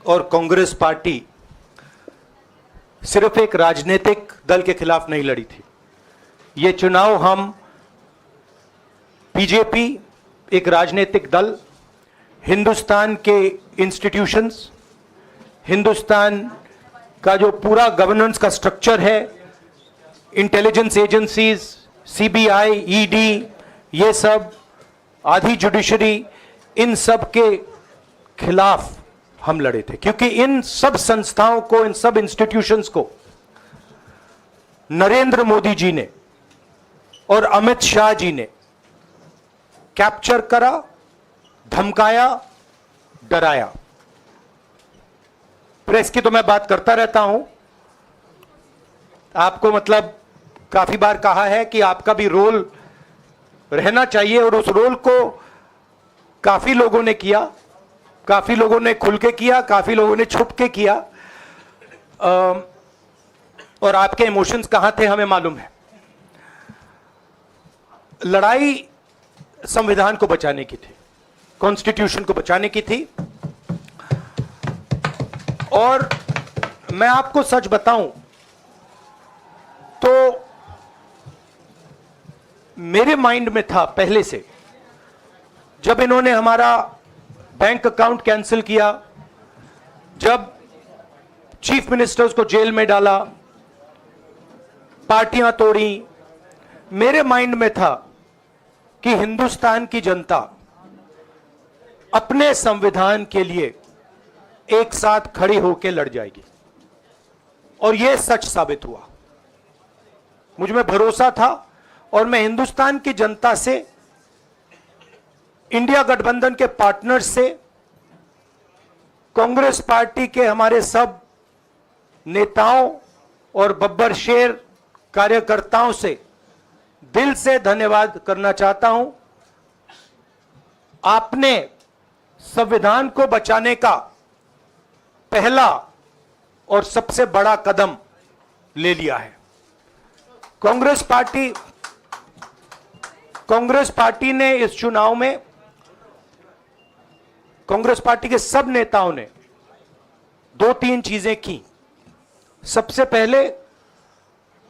और कांग्रेस पार्टी सिर्फ एक राजनीतिक दल के खिलाफ नहीं लड़ी थी। ये चुनाव हम बीजेपी एक राजनीतिक दल, हिंदुस्तान के इंस्टीट्यूशंस, हिंदुस्तान का जो पूरा गवर्नेंस का स्ट्रक्चर है, इंटेलिजेंस एजेंसीज, सीबीआई, ईडी, ये सब, आधी जुडिशरी, इन सब के खिलाफ हम लड़े थे, क्योंकि इन सब संस्थाओं को, इन सब इंस्टीट्यूशंस को नरेंद्र मोदी जी ने और अमित शाह जी ने कैप्चर करा, धमकाया, डराया। प्रेस की तो मैं बात करता रहता हूं, आपको मतलब काफी बार कहा है कि आपका भी रोल रहना चाहिए, और उस रोल को काफी लोगों ने किया, काफी लोगों ने खुल के किया, काफी लोगों ने छुप के किया, और आपके इमोशंस कहां थे हमें मालूम है। लड़ाई संविधान को बचाने की थी, कॉन्स्टिट्यूशन को बचाने की थी। और मैं आपको सच बताऊं तो मेरे माइंड में था पहले से, जब इन्होंने हमारा बैंक अकाउंट कैंसिल किया, जब चीफ मिनिस्टर्स को जेल में डाला, पार्टियां तोड़ी, मेरे माइंड में था कि हिंदुस्तान की जनता अपने संविधान के लिए एक साथ खड़ी होकर लड़ जाएगी, और यह सच साबित हुआ। मुझ में भरोसा था, और मैं हिंदुस्तान की जनता से, इंडिया गठबंधन के पार्टनर्स से, कांग्रेस पार्टी के हमारे सब नेताओं और बब्बर शेर कार्यकर्ताओं से दिल से धन्यवाद करना चाहता हूं। आपने संविधान को बचाने का पहला और सबसे बड़ा कदम ले लिया है। कांग्रेस पार्टी ने इस चुनाव में, कांग्रेस पार्टी के सब नेताओं ने 2-3 चीजें की। सबसे पहले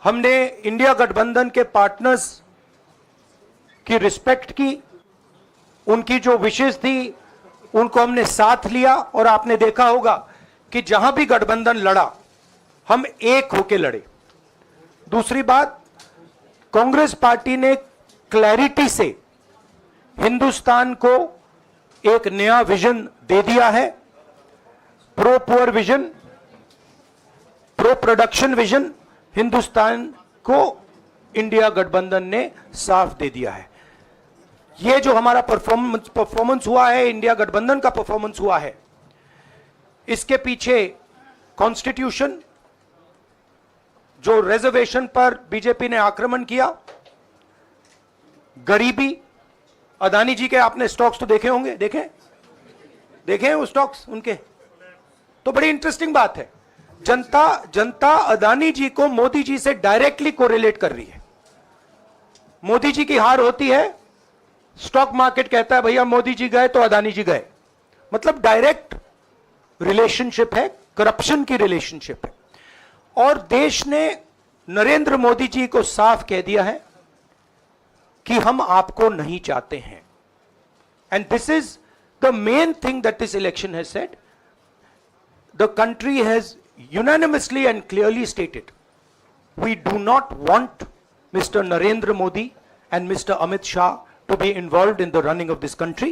हमने इंडिया गठबंधन के पार्टनर्स की रिस्पेक्ट की, उनकी जो विशेष थी उनको हमने साथ लिया, और आपने देखा होगा कि जहां भी गठबंधन लड़ा हम एक होकर लड़े। दूसरी बात, कांग्रेस पार्टी ने क्लैरिटी से हिंदुस्तान को एक नया विजन दे दिया है, pro poor vision, pro production vision. Hindustan को इंडिया गठबंधन ने साफ दे दिया है। यह जो हमारा परफॉर्मेंस हुआ है, इंडिया गठबंधन का परफॉर्मेंस हुआ है, इसके पीछे कॉन्स्टिट्यूशन, जो रिजर्वेशन पर बीजेपी ने आक्रमण किया, गरीबी, अदानी जी के आपने स्टॉक्स तो देखे होंगे, देखे वो स्टॉक्स उनके, तो बड़ी इंटरेस्टिंग बात है। जनता अदानी जी को मोदी जी से डायरेक्टली कोरिलेट कर रही है। मोदी जी की हार होती है, स्टॉक मार्केट कहता है भैया मोदी जी गए तो अदानी जी गए, मतलब डायरेक्ट रिलेशनशिप है, करप्शन की रिलेशनशिप है। और देश ने नरेंद्र मोदी जी को साफ कह दिया है कि हम आपको नहीं चाहते हैं। And this is the main thing that this election has said. The country has unanimously and clearly stated, we do not want Mr. Narendra Modi and Mr. Amit Shah to be involved in the running of this country.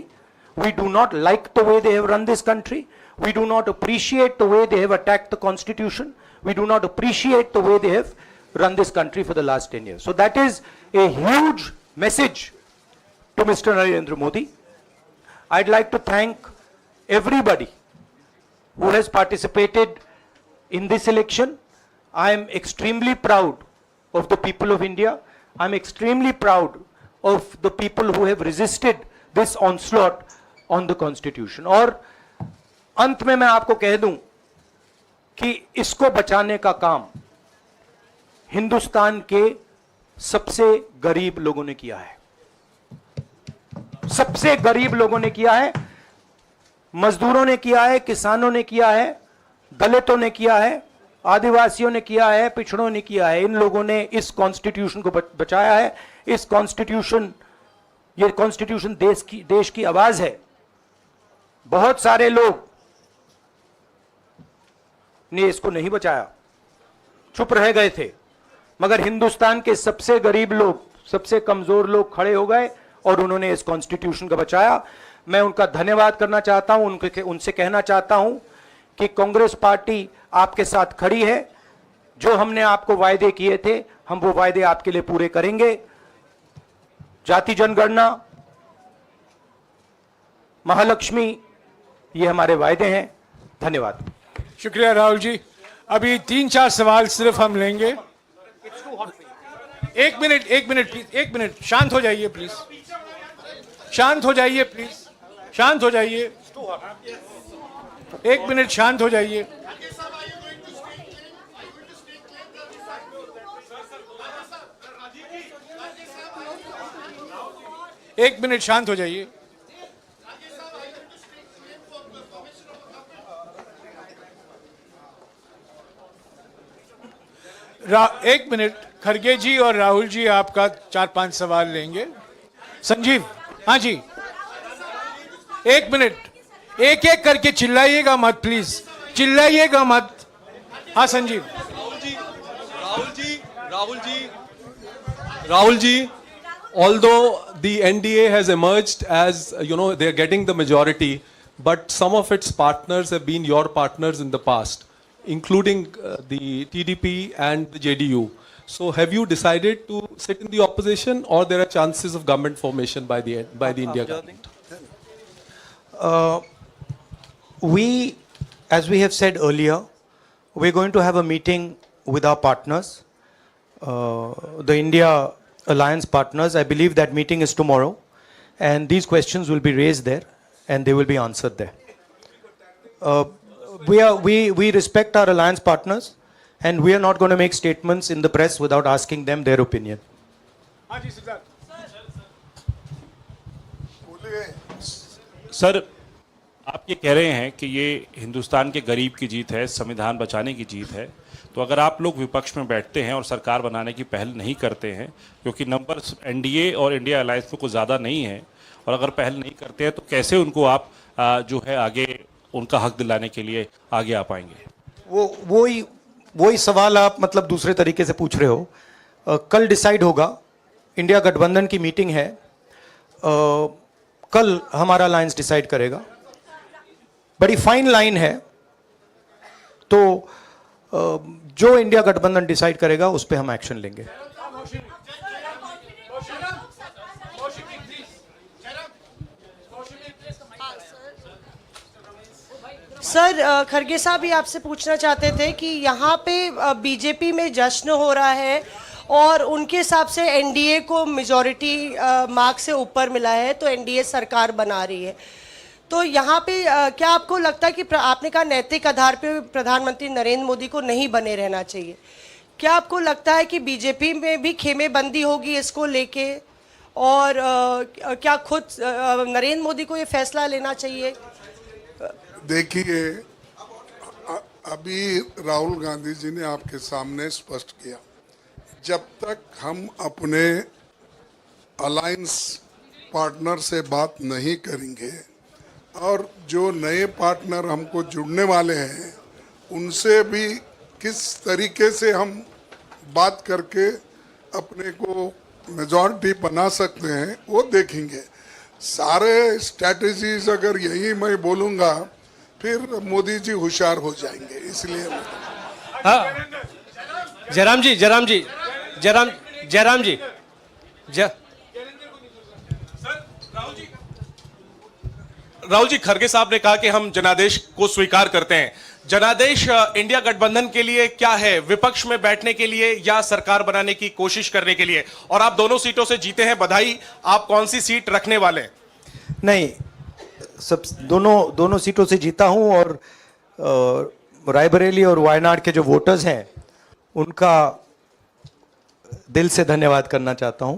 We do not like the way they have run this country. We do not appreciate the way they have attacked the constitution. We do not appreciate the way they have run this country for the last 10 years. So that is a huge message to Mr. Narendra Modi. I'd like to thank everybody who has participated in this election. I am extremely proud of the people of India. I am extremely proud of the people who have resisted this onslaught on the constitution. और अंत में मैं आपको कह दूं कि इसको बचाने का काम हिंदुस्तान के सबसे गरीब लोगों ने किया है, सबसे गरीब लोगों ने किया है। मजदूरों ने किया है, किसानों ने किया है, दलितों ने किया है, आदिवासियों ने किया है, पिछड़ों ने किया है। इन लोगों ने इस कॉन्स्टिट्यूशन को बचाया है। इस कॉन्स्टिट्यूशन, ये कॉन्स्टिट्यूशन देश की आवाज है। बहुत सारे लोग ने इसको नहीं बचाया, चुप रह गए थे, मगर हिंदुस्तान के सबसे गरीब लोग, सबसे कमजोर लोग खड़े हो गए और उन्होंने इस कॉन्स्टिट्यूशन को बचाया। मैं उनका धन्यवाद करना चाहता हूं, उनसे कहना चाहता हूं कि कांग्रेस पार्टी आपके साथ खड़ी है। जो हमने आपको वायदे किए थे, हम वो वायदे आपके लिए पूरे करेंगे। जाति जनगणना, महालक्ष्मी, ये हमारे वायदे हैं। धन्यवाद। शुक्रिया राहुल जी। अभी 3-4 सवाल सिर्फ हम लेंगे। एक मिनट प्लीज, एक मिनट, शांत हो जाइए प्लीज, शांत हो जाइए प्लीज, शांत हो जाइए, 1 मिनट शांत हो जाइए। एक मिनट शांत हो जाइए। एक मिनट, खड़गे जी और राहुल जी आपका 4-5 सवाल लेंगे। संजीव, हाँ जी, 1 मिनट, एक एक करके चिल्लाइएगा मत प्लीज, चिल्लाइएगा मत। हाँ Sanjeev. Rahul ji, although the NDA has emerged as, they are getting the majority, but some of its partners have been your partners in the past, including the TDP and the JDU. So have you decided to sit in the opposition, or there are chances of government formation by the India government? As we have said earlier, we're going to have a meeting with our partners, the India Alliance partners. I believe that meeting is tomorrow, and these questions will be raised there, and they will be answered there. We respect our alliance partners, and we are not going to make statements in the press without asking them their opinion. Sir, आप ये कह रहे हैं कि ये हिंदुस्तान के गरीब की जीत है, संविधान बचाने की जीत है, तो अगर आप लोग विपक्ष में बैठते हैं और सरकार बनाने की पहल नहीं करते हैं, क्योंकि नंबर्स एनडीए और इंडिया अलायंस में कुछ ज़्यादा नहीं है, और अगर पहल नहीं करते हैं तो कैसे उनको आप जो है आगे उनका हक दिलाने के लिए आगे आ पाएंगे? वही सवाल आप मतलब दूसरे तरीके से पूछ रहे हो। कल डिसाइड होगा, इंडिया गठबंधन की मीटिंग है, कल हमारा अलायंस डिसाइड करेगा। बड़ी फाइन लाइन है, तो जो इंडिया गठबंधन डिसाइड करेगा उस पे हम एक्शन लेंगे। सर, खड़गे साहब भी आपसे पूछना चाहते थे कि यहाँ पे बीजेपी में जश्न हो रहा है और उनके हिसाब से एनडीए को मेजॉरिटी मार्क से ऊपर मिला है, तो एनडीए सरकार बना रही है। तो यहाँ पे क्या आपको लगता है कि आपने कहा नैतिक आधार पे प्रधानमंत्री नरेंद्र मोदी को नहीं बने रहना चाहिए, क्या आपको लगता है कि बीजेपी में भी खेमेबंदी होगी इसको लेके, और क्या खुद नरेंद्र मोदी को ये फैसला लेना चाहिए? देखिए, अभी राहुल गांधी जी ने आपके सामने स्पष्ट किया, जब तक हम अपने अलायंस पार्टनर से बात नहीं करेंगे और जो नए पार्टनर हमको जुड़ने वाले हैं उनसे भी किस तरीके से हम बात करके अपने को मेजॉरिटी बना सकते हैं वो देखेंगे। सारे स्ट्रैटेजीज अगर यही मैं बोलूँगा फिर मोदी जी होशियार हो जाएंगे, इसलिए। हाँ, जयराम जी, राहुल जी, खड़गे साहब ने कहा कि हम जनादेश को स्वीकार करते हैं। जनादेश इंडिया गठबंधन के लिए क्या है? विपक्ष में बैठने के लिए या सरकार बनाने की कोशिश करने के लिए? और आप दोनों सीटों से जीते हैं, बधाई। आप कौन सी सीट रखने वाले? नहीं, सब दोनों सीटों से जीता हूं, और रायबरेली और वायनाड के जो वोटर्स हैं उनका दिल से धन्यवाद करना चाहता हूं।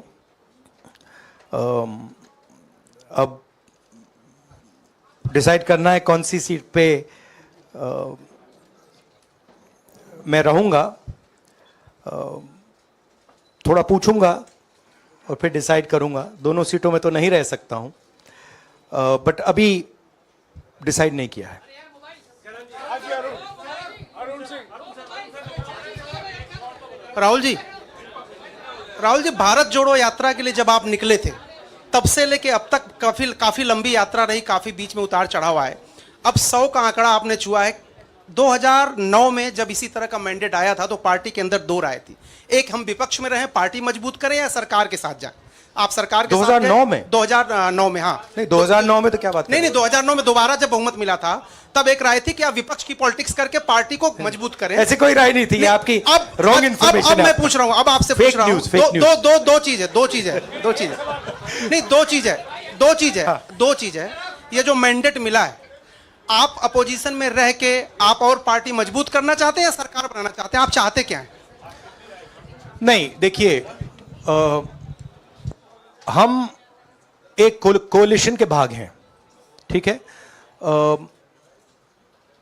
अब डिसाइड करना है कौन सी सीट पे मैं रहूंगा। थोड़ा पूछूंगा और फिर डिसाइड करूंगा। दोनों सीटों में तो नहीं रह सकता हूं, बट अभी डिसाइड नहीं किया है। राहुल जी, भारत जोड़ो यात्रा के लिए जब आप निकले थे तब से लेके अब तक काफी लंबी यात्रा रही, काफी बीच में उतार चढ़ाव आए। अब 100 का आंकड़ा आपने छुआ है। 2009 में जब इसी तरह का मैंडेट आया था तो पार्टी के अंदर दो राय थी, एक हम विपक्ष में रहें, पार्टी मजबूत करें, या सरकार के साथ जाएं। आप सरकार के 2009 में 2009 में हाँ नहीं, 2009 में तो क्या बात नहीं 2009 में दोबारा जब बहुमत मिला था तब एक राय थी कि आप विपक्ष की पॉलिटिक्स करके पार्टी को मजबूत करें। ऐसी कोई राय नहीं थी, ये आपकी रॉन्ग इंफॉर्मेशन है। अब मैं पूछ रहा हूं, अब आपसे पूछ रहा हूं, दो चीज है। ये जो मैंडेट मिला है, आप अपोजिशन में रह के आप और पार्टी मजबूत करना चाहते हैं या सरकार बनाना चाहते हैं? आप चाहते क्या हैं? नहीं, देखिए, हम एक कोalition के भाग हैं, ठीक है।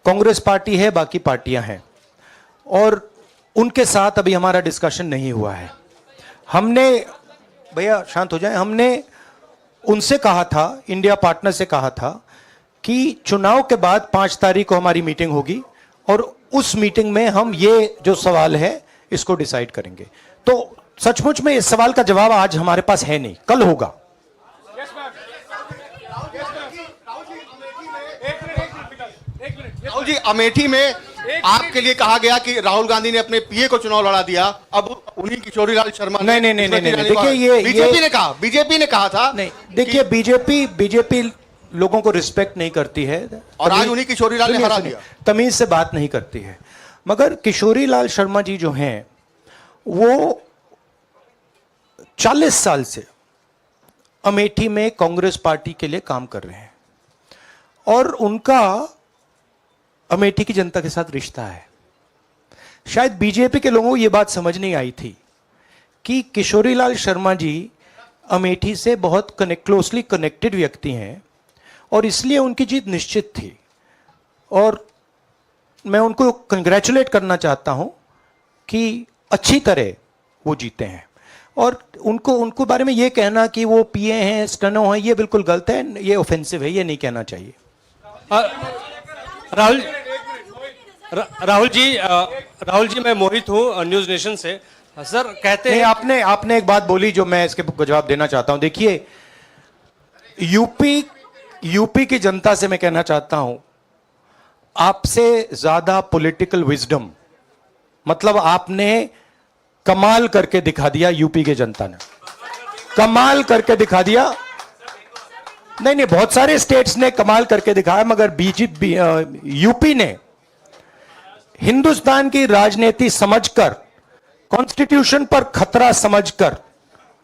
कांग्रेस पार्टी है, बाकी पार्टियां हैं, और उनके साथ अभी हमारा डिस्कशन नहीं हुआ है। हमने, भैया शांत हो जाए, हमने उनसे कहा था, इंडिया पार्टनर से कहा था कि चुनाव के बाद 5 तारीख को हमारी मीटिंग होगी और उस मीटिंग में हम ये जो सवाल है इसको डिसाइड करेंगे। तो सचमुच में इस सवाल का जवाब आज हमारे पास है नहीं, कल होगा। राहुल जी, अमेठी में आपके लिए कहा गया कि राहुल गांधी ने अपने पीए को चुनाव लड़ा दिया, अब उन्हीं किशोरीलाल शर्मा नहीं, देखिए, ये बीजेपी ने कहा था। नहीं, देखिए, बीजेपी लोगों को रिस्पेक्ट नहीं करती है, और आज उन्हीं किशोरीलाल ने हरा दिया। तमीज से बात नहीं करती है। मगर किशोरीलाल शर्मा जी जो हैं, वो 40 साल से अमेठी में कांग्रेस पार्टी के लिए काम कर रहे हैं और उनका अमेठी की जनता के साथ रिश्ता है। शायद बीजेपी के लोगों को यह बात समझ नहीं आई थी कि किशोरीलाल शर्मा जी अमेठी से बहुत क्लोजली कनेक्टेड व्यक्ति हैं और इसलिए उनकी जीत निश्चित थी। और मैं उनको कंग्रेचुलेट करना चाहता हूं कि अच्छी तरह वो जीते हैं। और उनको बारे में ये कहना कि वो पीए हैं, स्टनो हैं, ये बिल्कुल गलत है, ये ऑफेंसिव है, ये नहीं कहना चाहिए। राहुल जी, मैं मोहित हूँ न्यूज नेशन से। सर कहते हैं, आपने एक बात बोली जो मैं इसके जवाब देना चाहता हूं। देखिए, यूपी की जनता से मैं कहना चाहता हूं, आपसे ज्यादा पॉलिटिकल विजडम, मतलब आपने कमाल करके दिखा दिया। यूपी की जनता ने कमाल करके दिखा दिया। नहीं, बहुत सारे स्टेट्स ने कमाल करके दिखाया, मगर यूपी ने हिंदुस्तान की राजनीति समझकर, कॉन्स्टिट्यूशन पर खतरा समझकर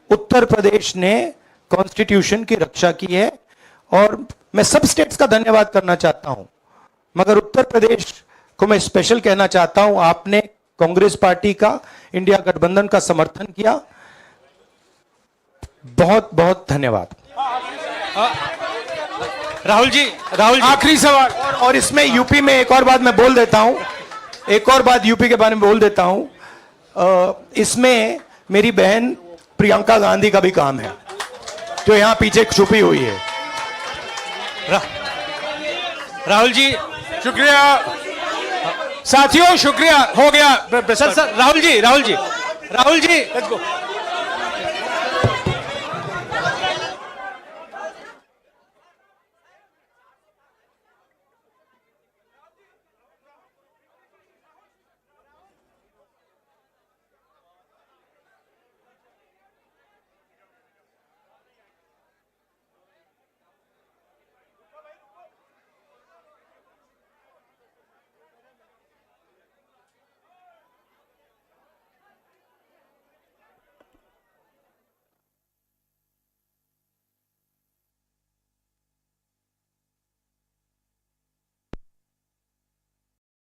उत्तर प्रदेश ने कॉन्स्टिट्यूशन की रक्षा की है। और मैं सब स्टेट्स का धन्यवाद करना चाहता हूं, मगर उत्तर प्रदेश को मैं स्पेशल कहना चाहता हूं। आपने कांग्रेस पार्टी का, इंडिया गठबंधन का समर्थन किया, बहुत बहुत धन्यवाद। राहुल जी, आखिरी सवाल, और इसमें यूपी में एक और बात मैं बोल देता हूं, एक और बात यूपी के बारे में बोल देता हूं। इसमें मेरी बहन प्रियंका गांधी का भी काम है, जो यहां पीछे छुपी हुई है। राहुल जी, शुक्रिया साथियों, शुक्रिया, हो गया। Sir Rahul ji, let's go.